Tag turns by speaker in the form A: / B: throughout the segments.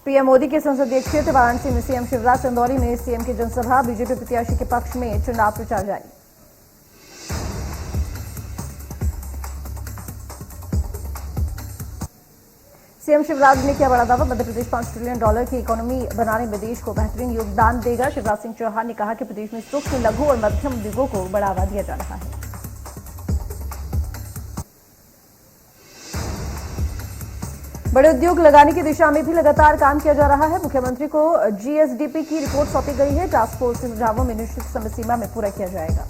A: PM Modi के संसदीय क्षेत्र वाराणसी में सीएम शिवराज, चंदौली में सीएम की जनसभा, बीजेपी प्रत्याशी के पक्ष में चुनाव प्रचार जारी। सीएम शिवराज ने किया बड़ा दावा, मध्य प्रदेश $5 ट्रिलियन की इकोनॉमी बनाने में देश को बेहतरीन योगदान देगा। शिवराज सिंह चौहान ने कहा कि प्रदेश में सूक्ष्म, लघु और मध्यम उद्योगों को बढ़ावा दिया जा रहा है। बड़े उद्योग लगाने की दिशा में भी लगातार काम किया जा रहा है। मुख्यमंत्री को जीएसडीपी की रिपोर्ट सौंपी गई है। टास्क फोर्स के सुझावों में निश्चित समय सीमा में पूरा किया जाएगा।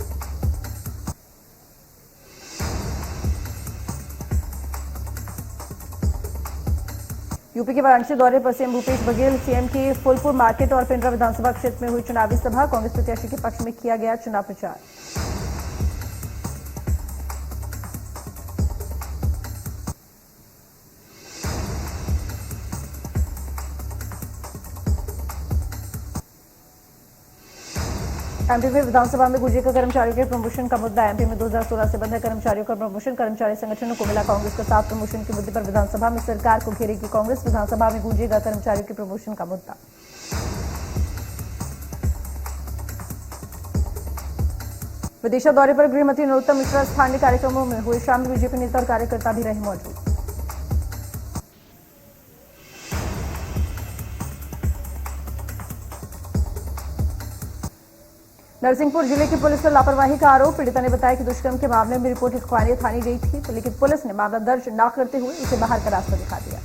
A: यूपी के वाराणसी दौरे पर सीएम भूपेश बघेल, सीएम की फुलपुर मार्केट और पिंडरा विधानसभा क्षेत्र में हुई चुनावी सभा, कांग्रेस प्रत्याशी के पक्ष में किया गया चुनाव प्रचार। एमपी में विधानसभा में गूंजेगा कर्मचारियों के प्रमोशन का मुद्दा। एमपी में 2016 से बंद है कर्मचारियों का प्रमोशन। कर्मचारी संगठनों को मिला कांग्रेस का साथ। प्रमोशन के मुद्दे पर विधानसभा में सरकार को घेरेगी कांग्रेस। विधानसभा में गूंजेगा कर्मचारियों के प्रमोशन का मुद्दा। विदिशा दौरे पर गृहमंत्री नरोत्तम मिश्रा स्थानीय कार्यक्रमों में हुए शामिल। बीजेपी नेता और कार्यकर्ता भी रहे मौजूद। नरसिंहपुर जिले की पुलिस पर लापरवाही का आरोप। पीड़िता ने बताया कि दुष्कर्म के मामले में रिपोर्ट लिखवाने थाने गई थी, लेकिन पुलिस ने मामला दर्ज न करते हुए उसे बाहर का रास्ता दिखा दिया।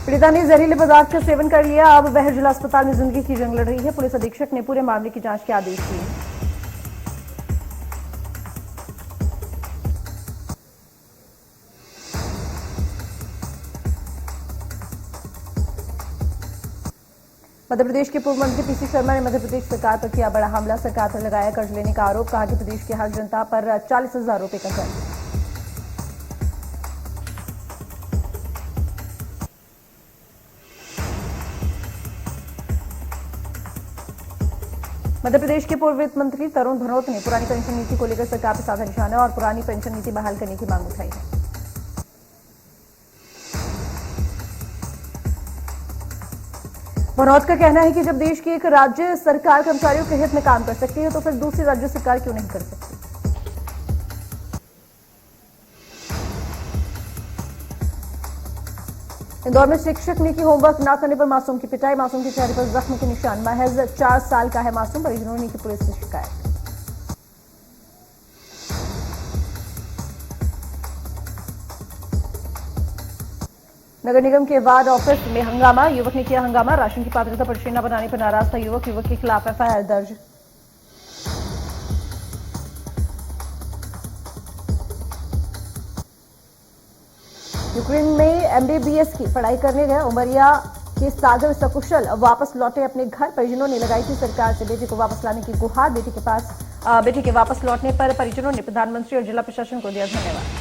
A: पीड़िता ने जहरीले पदार्थ का सेवन कर लिया। अब वह जिला अस्पताल में जिंदगी की जंग लड़ रही है। पुलिस अधीक्षक ने पूरे मामले की जांच के आदेश दिए। मध्य प्रदेश के पूर्व मंत्री पीसी शर्मा ने मध्य प्रदेश सरकार पर किया बड़ा हमला। सरकार पर लगाया कर्ज लेने का आरोप। कहा कि प्रदेश की हर जनता पर 40,000 रुपए का कर्ज। मध्य प्रदेश के पूर्व वित्त मंत्री तरुण भनोत ने पुरानी पेंशन नीति को लेकर सरकार पर साधा निशाना और पुरानी पेंशन नीति बहाल करने की मांग उठाई है। भनोत का कहना है कि जब देश की एक राज्य सरकार कर्मचारियों के हित में काम कर सकती है, तो फिर दूसरी राज्य सरकार क्यों नहीं कर सकती। इंदौर में शिक्षक ने की होमवर्क न करने पर मासूम की पिटाई। मासूम के चेहरे पर जख्म के निशान। महज 4 साल का है मासूम। परिजनों ने की पुलिस से शिकायत। नगर निगम के वार्ड ऑफिस में हंगामा। युवक ने किया हंगामा। राशन की पात्रता पर्ची न बनाने पर नाराज था युवक। युवक के खिलाफ एफआईआर दर्ज। यूक्रेन में एमबीबीएस की पढ़ाई करने गए उमरिया के सागर सकुशल वापस लौटे अपने घर। परिजनों ने लगाई थी सरकार से बेटी को वापस लाने की गुहार। बेटी के वापस लौटने पर परिजनों ने प्रधानमंत्री और जिला प्रशासन को दिया धन्यवाद।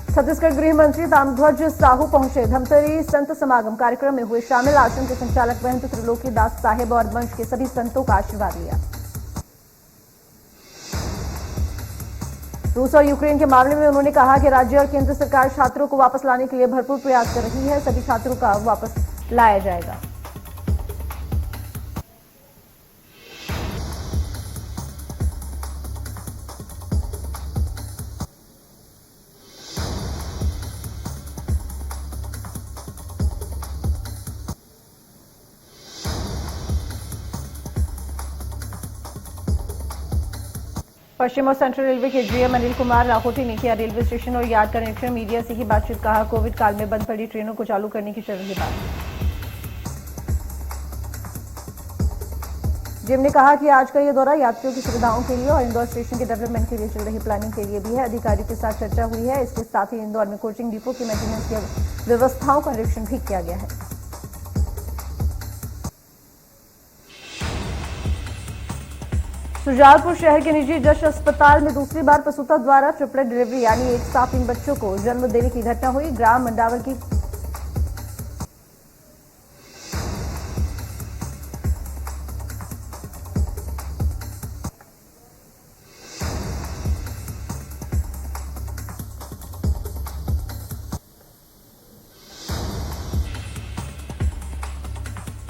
A: छत्तीसगढ़ गृह मंत्री ताम्रध्वज साहू पहुंचे। धमतरी संत समागम कार्यक्रम में हुए शामिल। आश्रम के संचालक महंत त्रिलोकी दास साहेब और वंश के सभी संतों का आशीर्वाद लिया। रूस और यूक्रेन के मामले में उन्होंने कहा कि राज्य और केंद्र सरकार छात्रों को वापस लाने के लिए भरपूर प्रयास कर रही है। सभी छात्रों का वापस लाया जाएगा। पश्चिम और सेंट्रल रेलवे के जीएम अनिल कुमार लाहोटी ने किया रेलवे स्टेशन और यार्ड का निरीक्षण। मीडिया से की बातचीत। कहा कोविड काल में बंद पड़ी ट्रेनों को चालू करने की चल रही बात। जीएम ने कहा कि आज का यह दौरा यात्रियों की सुविधाओं के लिए और इंदौर स्टेशन के डेवलपमेंट के लिए चल रही प्लानिंग के लिए भी है। अधिकारियों के साथ चर्चा हुई है। इसके साथ ही इंदौर में कोचिंग डिपो की मेंटेनेंस की व्यवस्थाओं का निरीक्षण भी किया गया है। सुजालपुर शहर के निजी जश अस्पताल में दूसरी बार प्रसूता द्वारा ट्रिपलेट डिलीवरी यानी एक साथ 3 बच्चों को जन्म देने की घटना हुई। ग्राम मंडावर की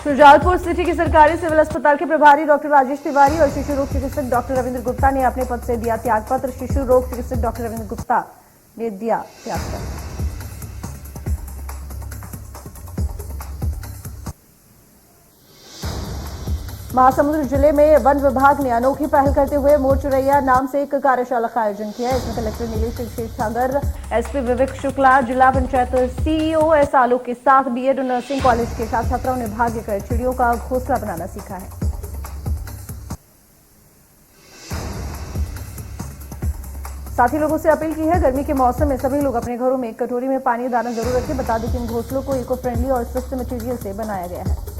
A: शुजालपुर सिटी के सरकारी सिविल अस्पताल के प्रभारी डॉक्टर राजेश तिवारी और शिशु रोग चिकित्सक डॉक्टर रविंद्र गुप्ता ने अपने पद से दिया त्यागपत्र। शिशु रोग चिकित्सक डॉक्टर रविंद्र गुप्ता ने दिया त्यागपत्र। महासमुंद जिले में वन विभाग ने अनोखी पहल करते हुए मोर चुरैया नाम से एक कार्यशाला का आयोजन किया। इसमें कलेक्टर नीलेश क्षीरसागर, एसपी विवेक शुक्ला, जिला पंचायत सीईओ एस आलोक के साथ बीएड और नर्सिंग कॉलेज के छात्र छात्राओं ने भाग लेकर चिड़ियों का घोंसला बनाना सीखा है। साथ ही लोगों से अपील की है, गर्मी के मौसम में सभी लोग अपने घरों में एक कटोरी में पानी दाना जरूर रखें। बता दें कि इन घोंसलों को इको फ्रेंडली और स्वस्थ मटेरियल से बनाया गया है।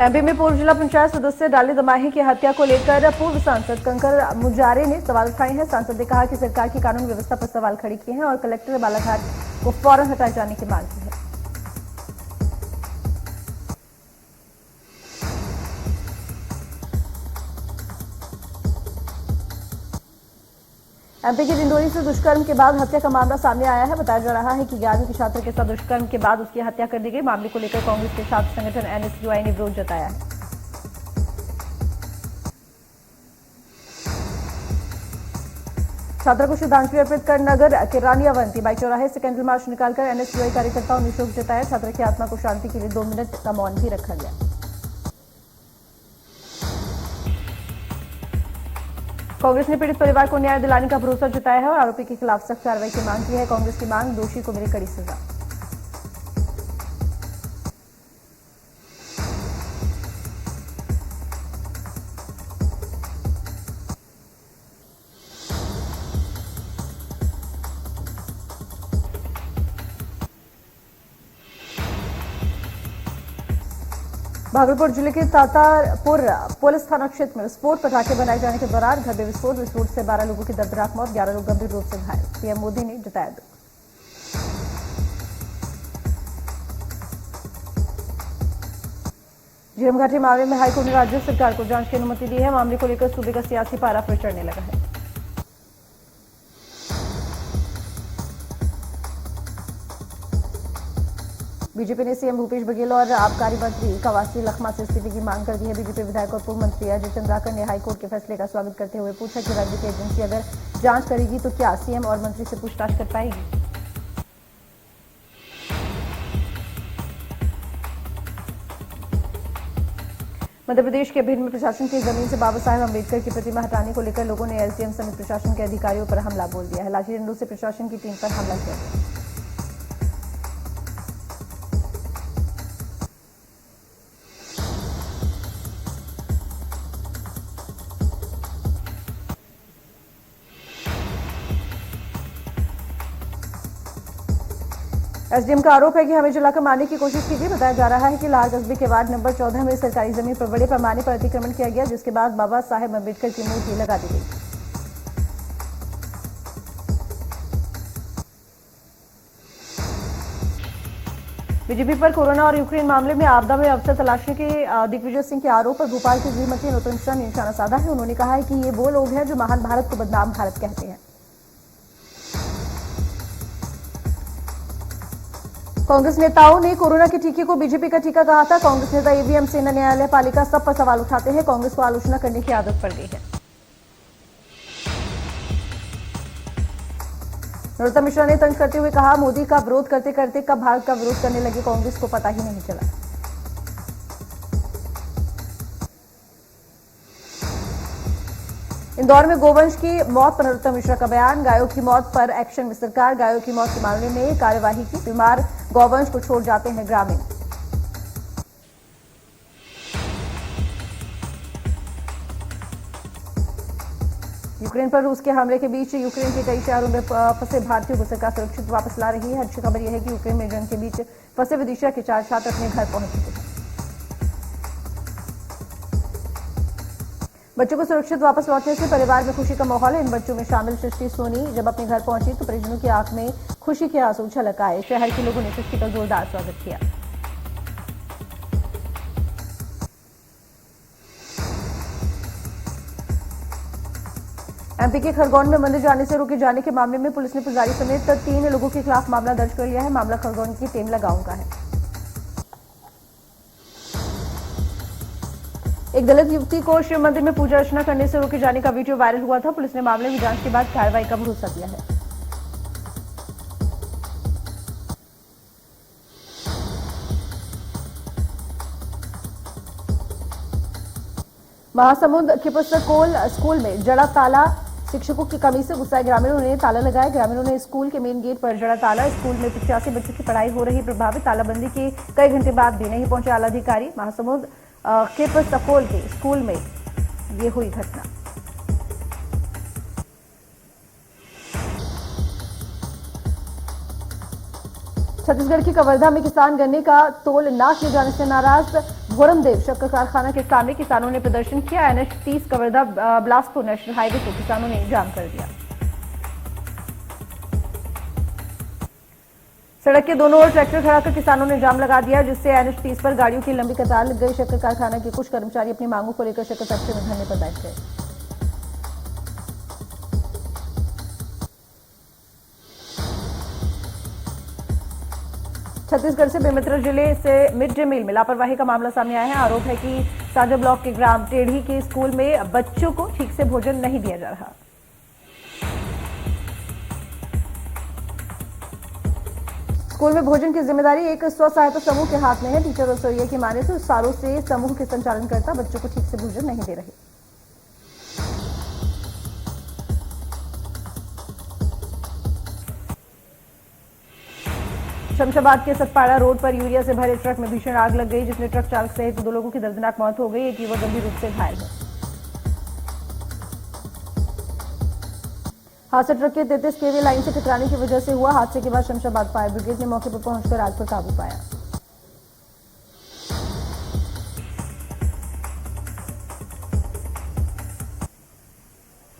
A: एमपी में पूर्व जिला पंचायत सदस्य डाली दमाही की हत्या को लेकर पूर्व सांसद कंकर मुजारे ने सवाल उठाए हैं। सांसद ने कहा कि सरकार की कानून व्यवस्था पर सवाल खड़े किए हैं और कलेक्टर बालाघाट को फौरन हटाए जाने की मांग की है। एमपी के डिंडोरी से दुष्कर्म के बाद हत्या का मामला सामने आया है। बताया जा रहा है कि 11वीं की छात्र के साथ दुष्कर्म के बाद उसकी हत्या कर दी गई। मामले को लेकर कांग्रेस के छात्र संगठन एनएसयूआई ने विरोध जताया है। छात्रा को श्रद्धांजलि अर्पित कर नगर के रानियावंती बाई चौराहे से कैंडल मार्च निकालकर एनएसयूआई कार्यकर्ताओं ने शोक जताया। छात्रा की आत्मा को शांति के लिए 2 मिनट का मौन भी रखा गया। कांग्रेस ने पीड़ित परिवार को न्याय दिलाने का भरोसा जताया है और आरोपी के खिलाफ सख्त कार्रवाई की मांग की है। कांग्रेस की मांग, दोषी को मिले कड़ी सजा। भागलपुर जिले के तातारपुर पुलिस थाना क्षेत्र में विस्फोट पटाखे बनाए जाने के दौरान घर में विस्फोट से 12 लोगों की दर्दनाक मौत, 11 लोग गंभीर रूप से घायल। पीएम मोदी ने जताया दुख। झीरम घाटी मामले में हाईकोर्ट ने राज्य सरकार को जांच की अनुमति दी है। मामले को लेकर सूबे का सियासी पारा फिर चढ़ने लगा है। बीजेपी ने सीएम भूपेश बघेल और आबकारी मंत्री कवासी लखमा से इस्तीफे की मांग कर दी है। बीजेपी विधायक और पूर्व मंत्री अजय चंद्राकर ने हाईकोर्ट के फैसले का स्वागत करते हुए पूछा कि राज्य की एजेंसी अगर जांच करेगी तो क्या सीएम और मंत्री से पूछताछ कर पाएगी। मध्य प्रदेश के भिंड में प्रशासन की जमीन से बाबा साहेब अम्बेडकर की प्रतिमा हटाने को लेकर लोगों ने एसडीएम समेत प्रशासन के अधिकारियों पर हमला बोल दिया है। लाठी डंडों से प्रशासन की टीम पर हमला किया गया। एसडीएम का आरोप है कि हमें जलाकर मारने की कोशिश की गई। बताया जा रहा है कि लार कस्बे के वार्ड नंबर 14 में सरकारी जमीन पर बड़े पैमाने पर अतिक्रमण किया गया, जिसके बाद बाबा साहेब अम्बेडकर की मूर्ति लगा दी गई। बीजेपी पर कोरोना और यूक्रेन मामले में आपदा में अवसर तलाशने के दिग्विजय सिंह के आरोप पर भोपाल के गृह मंत्री नरोत्तम मिश्रा ने निशाना साधा है। उन्होंने कहा है कि ये वो लोग हैं जो महान भारत को बदनाम भारत कहते हैं। कांग्रेस नेताओं ने कोरोना के टीके को बीजेपी का टीका कहा था। कांग्रेस नेता ईवीएम, सेना, न्यायालय, पालिका सब पर सवाल उठाते हैं। कांग्रेस को आलोचना करने की आदत पड़ गई है। नरोत्तम मिश्रा ने तंज करते हुए कहा, मोदी का विरोध करते करते कब भारत का विरोध करने लगे कांग्रेस को पता ही नहीं चला। इंदौर में गोवंश की मौत पर नरोत्तम मिश्रा का बयान, गायों की मौत पर एक्शन में सरकार, गायों की मौत के मामले में कार्यवाही की, बीमार गौवंश को छोड़ जाते हैं ग्रामीण। यूक्रेन पर रूस के हमले के बीच यूक्रेन के कई शहरों में फंसे भारतीयों को सरकार सुरक्षित वापस ला रही है। अच्छी खबर यह है कि यूक्रेन में जंग के बीच फंसे विदिशा के 4 छात्र अपने घर पहुंच चुके हैं। बच्चों को सुरक्षित वापस लौटने से परिवार में खुशी का माहौल है। इन बच्चों में शामिल सृष्टि सोनी जब अपने घर पहुंची तो परिजनों की आंख में खुशी के आंसू झलक आए। शहर के लोगों ने सृष्टि का जोरदार स्वागत किया। एमपी के खरगोन में मंदिर जाने से रोके जाने के मामले में पुलिस ने पुजारी समेत 3 लोगों के खिलाफ मामला दर्ज कर लिया है। मामला खरगोन की टेमला गांव का है। एक दलित युवती को शिव मंदिर में पूजा अर्चना करने से रोके जाने का वीडियो वायरल हुआ था। पुलिस ने मामले में जांच के बाद कार्रवाई का भरोसा दिया है। महासमुंद के पुस्तकोल स्कूल में जड़ा ताला, शिक्षकों की कमी से गुस्साए ग्रामीणों ने ताला लगाया। ग्रामीणों ने स्कूल के मेन गेट पर जड़ा ताला, स्कूल में 85 बच्चों की पढ़ाई हो रही प्रभावित, तालाबंदी के कई घंटे बाद भी नहीं पहुंचे आला अधिकारी। महासमुंद के पुस्तकोल के स्कूल में ये हुई घटना। छत्तीसगढ़ की कवर्धा में किसान गन्ने का तोल न किए जाने से नाराज। भोरमदेव शक्कर कारखाना के सामने किसानों ने प्रदर्शन किया। NH 30 Kawardha Bilaspur national highway को किसानों ने जाम कर दिया। सड़क के दोनों ओर ट्रैक्टर खड़ा कर किसानों ने जाम लगा दिया, जिससे NH 30 पर गाड़ियों की लंबी कतार लग गई। शक्कर कारखाना के कुछ कर्मचारी अपनी मांगों को लेकर शक्कर फैक्ट्री में धरने पर बैठ गए। छत्तीसगढ़ से बेमेतरा जिले से मिड डे मील में लापरवाही का मामला सामने आया है। आरोप है कि साजा ब्लॉक के ग्राम टेढ़ी के स्कूल में बच्चों को ठीक से भोजन नहीं दिया जा रहा। स्कूल में भोजन की जिम्मेदारी एक स्व सहायता समूह के हाथ में है। टीचर रसोइया की माने तो सालों से समूह के संचालनकर्ता बच्चों को ठीक से भोजन नहीं दे रहे। शमशाबाद के सतपाड़ा रोड पर यूरिया से भरे ट्रक में भीषण आग लग गई, जिसमें ट्रक चालक सहित 2 लोगों की दर्दनाक मौत हो गई। एक युवक गंभीर रूप से घायल है। हादसा ट्रक के 33 केवी लाइन से टकराने की वजह से हुआ। हादसे के बाद शमशाबाद फायर ब्रिगेड ने मौके पर पहुंचकर आग पर काबू पाया।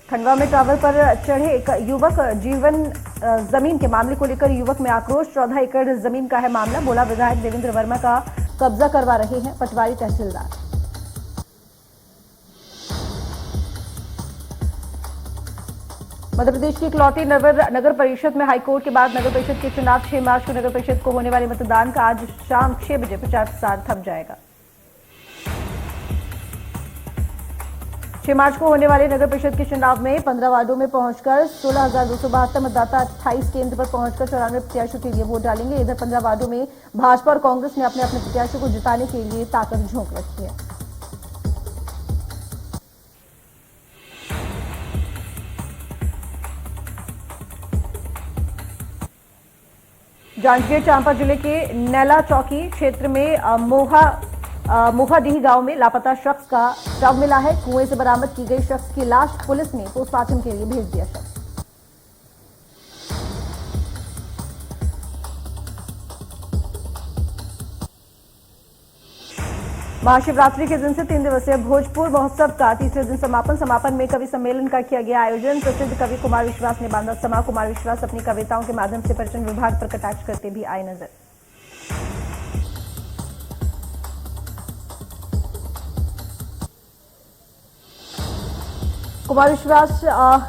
A: खंडवा में टावर पर चढ़े एक युवक जमीन के मामले को लेकर युवक में आक्रोश। 14 एकड़ जमीन का है मामला, बोला विधायक देवेंद्र वर्मा का कब्जा करवा रहे हैं पटवारी तहसीलदार। मध्य प्रदेश की इकलौती नगर परिषद में हाईकोर्ट के बाद नगर परिषद के चुनाव 6 मार्च को नगर परिषद को होने वाले मतदान का आज शाम 6 बजे प्रचार प्रसार थम जाएगा। 6 मार्च को होने वाले नगर परिषद के चुनाव में 15 वार्डों में पहुंचकर 16,272 मतदाता 28 केंद्र पर पहुंचकर 94 प्रत्याशियों के लिए वोट डालेंगे। इधर 15 वार्डों में भाजपा और कांग्रेस ने अपने अपने प्रत्याशियों को जिताने के लिए ताकत झोंक रखी है। जांजगीर चांपा जिले के नैला चौकी क्षेत्र में मोहाडीह गांव में लापता शख्स का शव मिला है। कुएं से बरामद की गई शख्स की लाश पुलिस ने पोस्टमार्टम के लिए भेज दिया। शव महाशिवरात्रि के दिन से 3 दिवसीय भोजपुर महोत्सव का तीसरे दिन समापन में कवि सम्मेलन का किया गया आयोजन। प्रसिद्ध कवि कुमार विश्वास ने बांधा समा। कुमार विश्वास अपनी कविताओं के माध्यम से पर्यटन विभाग पर कटाक्ष करते भी आए नजर। कुमार विश्वास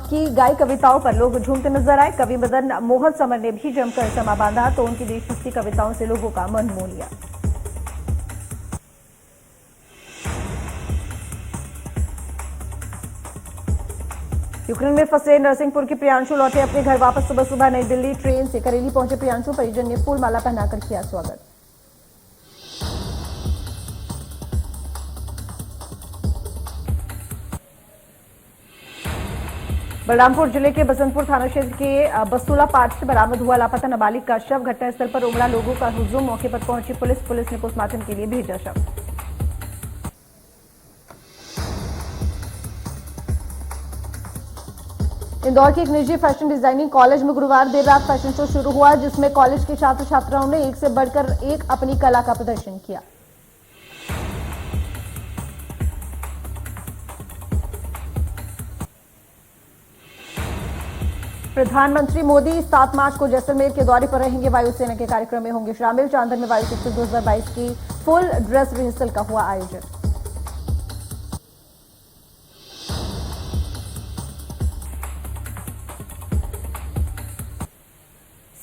A: की गाई कविताओं पर लोग झूमते नजर आए। कवि मदन मोहन समर ने भी जमकर समा बांधा तो उनकी देशभक्ति कविताओं से लोगों का मन मोह लिया। यूक्रेन में फंसे नरसिंहपुर के प्रियांशु लौटे अपने घर वापस। सुबह सुबह नई दिल्ली ट्रेन से करेली पहुंचे प्रियांशु। परिजन ने फूल माला पहनाकर किया स्वागत। बलरामपुर जिले के बसंतपुर थाना क्षेत्र के बसूला पाट से बरामद हुआ लापता नाबालिग का शव। घटनास्थल पर उमड़ा लोगों का हुजूम। मौके पर पहुंची पुलिस ने पोस्टमार्टम के लिए भेजा शव। इंदौर के एक निजी फैशन डिजाइनिंग कॉलेज में गुरुवार देर रात फैशन शो शुरू हुआ, जिसमें कॉलेज के छात्र छात्राओं ने एक से बढ़कर एक अपनी कला का प्रदर्शन किया। प्रधानमंत्री मोदी 7 मार्च को जैसलमेर के दौरे पर रहेंगे। वायुसेना के कार्यक्रम में होंगे शामिल। चांदर में वायु सेक्टर 2022 की फुल ड्रेस रिहर्सल का हुआ आयोजन।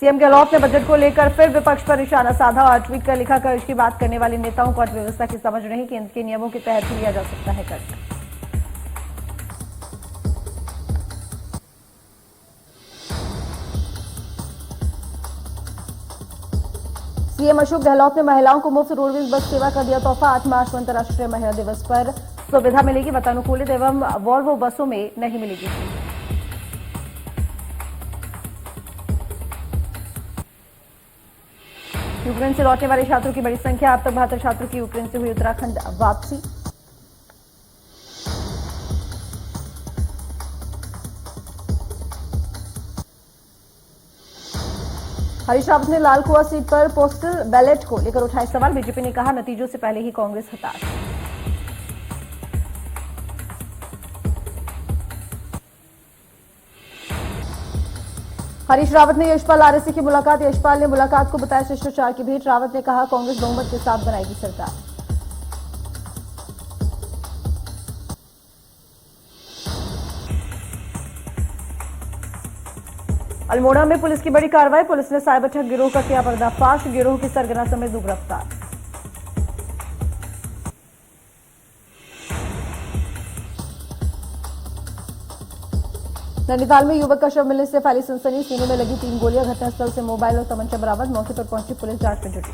A: सीएम गहलोत ने बजट को लेकर फिर विपक्ष पर निशाना साधा और ट्वीट कर लिखा, कर्ज की बात करने वाले नेताओं को अर्थव्यवस्था की समझ नहीं कि इनके नियमों के तहत ही लिया जा सकता है कर्ज। सीएम अशोक गहलोत ने महिलाओं को मुफ्त रोडवेज बस सेवा का दिया तोहफा। 8 मार्च को अंतर्राष्ट्रीय महिला दिवस पर सुविधा मिलेगी, वातानुकूलित एवं वॉल्वो बसों में नहीं मिलेगी। यूक्रेन से लौटने वाले छात्रों की बड़ी संख्या, अब तक 72 छात्रों की यूक्रेन से हुई उत्तराखंड वापसी। हरीश रावत ने लाल कुआं सीट पर पोस्टल बैलेट को लेकर उठाए सवाल। बीजेपी ने कहा, नतीजों से पहले ही कांग्रेस हताश। हरीश रावत ने यशपाल आरएसी की मुलाकात। यशपाल ने मुलाकात को बताया शिष्टाचार की भेंट। रावत ने कहा, कांग्रेस बहुमत के साथ बनाएगी सरकार। अल्मोड़ा में पुलिस की बड़ी कार्रवाई। पुलिस ने साइबर ठग गिरोह का किया पर्दाफाश। गिरोह की सरगना समेत 2 गिरफ्तार। नैनीताल में युवक का शव मिलने से फैली सनसनी। सीने में लगी 3 गोलियां। घटनास्थल से मोबाइल और तमंचा बरामद। मौके पर पहुंची पुलिस जांच में जुटी।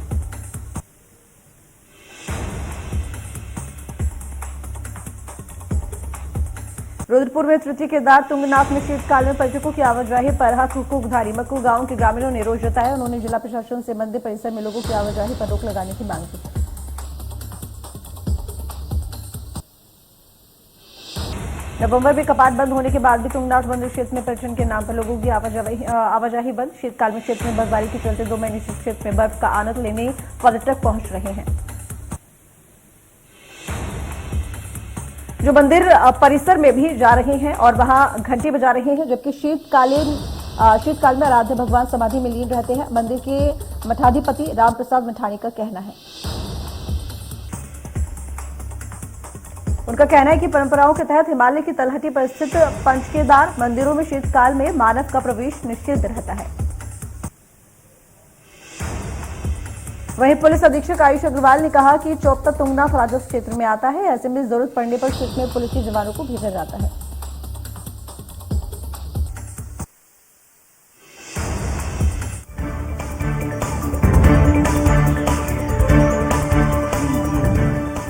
A: रुद्रपुर में तृतीय केदार तुंगनाथ में शीतकाल में पर्यटकों की आवाजाही पर हक हुकूकधारी। मक्कू गांव के ग्रामीणों ने रोष जताया। उन्होंने जिला प्रशासन से मंदिर परिसर में लोगों की आवाजाही पर रोक लगाने की मांग की। नवंबर में कपाट बंद होने के बाद भी तुंगनाथ मंदिर क्षेत्र में पर्यटन के नाम पर लोगों की आवाजाही बंद। शीतकाल में क्षेत्र में बर्फबारी के चलते 2 महीने से क्षेत्र में बर्फ का आनंद लेने पर्यटक पहुंच रहे हैं। जो मंदिर परिसर में भी जा रहे हैं और वहां घंटी बजा रहे हैं, जबकि शीतकाल में आराध्य भगवान समाधि में लीन रहते हैं। मंदिर के मठाधिपति रामप्रसाद मठानी का कहना है। उनका कहना है कि परंपराओं के तहत हिमालय की तलहटी पर स्थित पंचकेदार मंदिरों में शीतकाल में मानव का प्रवेश निषिद्ध रहता है। वहीं पुलिस अधीक्षक आयुष अग्रवाल ने कहा कि चोपता तुंगनाथ राजस्व क्षेत्र में आता है। ऐसे में जरूरत पड़ने पर क्षेत्र में पुलिस के जवानों को भेजा जाता है।